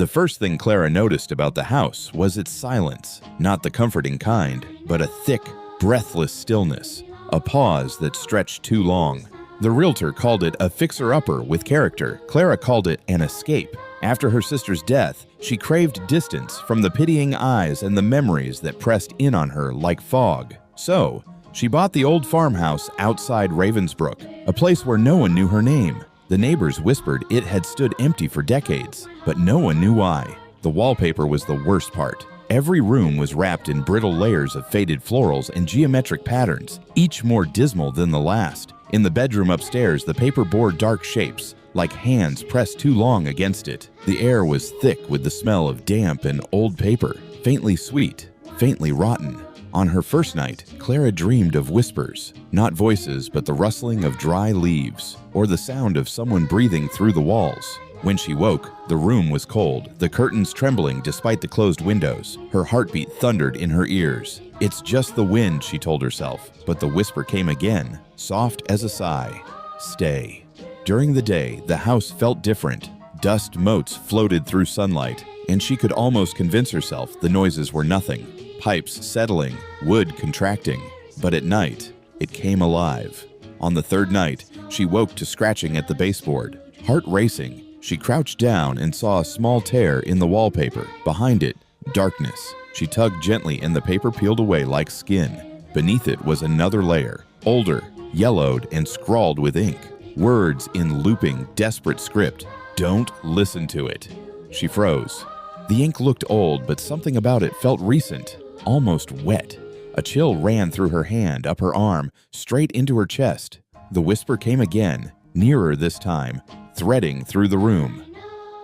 The first thing Clara noticed about the house was its silence, not the comforting kind, but a thick, breathless stillness, a pause that stretched too long. The realtor called it a fixer-upper with character. Clara called it an escape. After her sister's death, she craved distance from the pitying eyes and the memories that pressed in on her like fog. So, she bought the old farmhouse outside Ravensbrook, a place where no one knew her name. The neighbors whispered it had stood empty for decades, but no one knew why. The wallpaper was the worst part. Every room was wrapped in brittle layers of faded florals and geometric patterns, each more dismal than the last. In the bedroom upstairs, the paper bore dark shapes, like hands pressed too long against it. The air was thick with the smell of damp and old paper, faintly sweet, faintly rotten. On her first night, Clara dreamed of whispers, not voices but the rustling of dry leaves, or the sound of someone breathing through the walls. When she woke, the room was cold, the curtains trembling despite the closed windows. Her heartbeat thundered in her ears. "It's just the wind," she told herself, but the whisper came again, soft as a sigh. "Stay." During the day, the house felt different. Dust motes floated through sunlight, and she could almost convince herself the noises were nothing. Pipes settling, wood contracting. But at night, it came alive. On the third night, she woke to scratching at the baseboard. Heart racing, she crouched down and saw a small tear in the wallpaper. Behind it, darkness. She tugged gently and the paper peeled away like skin. Beneath it was another layer, older, yellowed, and scrawled with ink. Words in looping, desperate script. "Don't listen to it." She froze. The ink looked old, but something about it felt recent, almost wet. A chill ran through her hand, up her arm, straight into her chest. The whisper came again, nearer this time, threading through the room.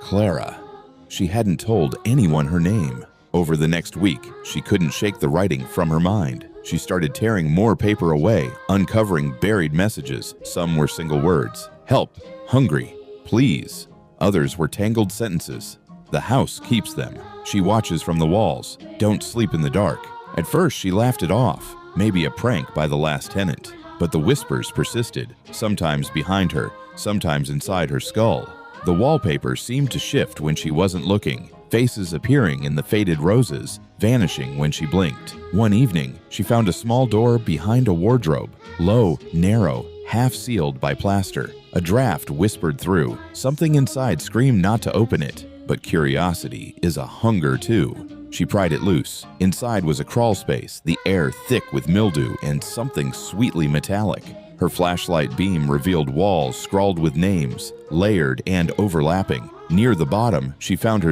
Clara. She hadn't told anyone her name. Over the next week, she couldn't shake the writing from her mind. She started tearing more paper away, uncovering buried messages. Some were single words. Help, hungry, please. Others were tangled sentences. The house keeps them. She watches from the walls. Don't sleep in the dark. At first, she laughed it off, maybe a prank by the last tenant. But the whispers persisted, sometimes behind her, sometimes inside her skull. The wallpaper seemed to shift when she wasn't looking, faces appearing in the faded roses, vanishing when she blinked. One evening, she found a small door behind a wardrobe, low, narrow, half-sealed by plaster. A draft whispered through. Something inside screamed not to open it, but curiosity is a hunger too. She pried it loose. Inside was a crawl space, the air thick with mildew and something sweetly metallic. Her flashlight beam revealed walls scrawled with names, layered and overlapping. Near the bottom, she found her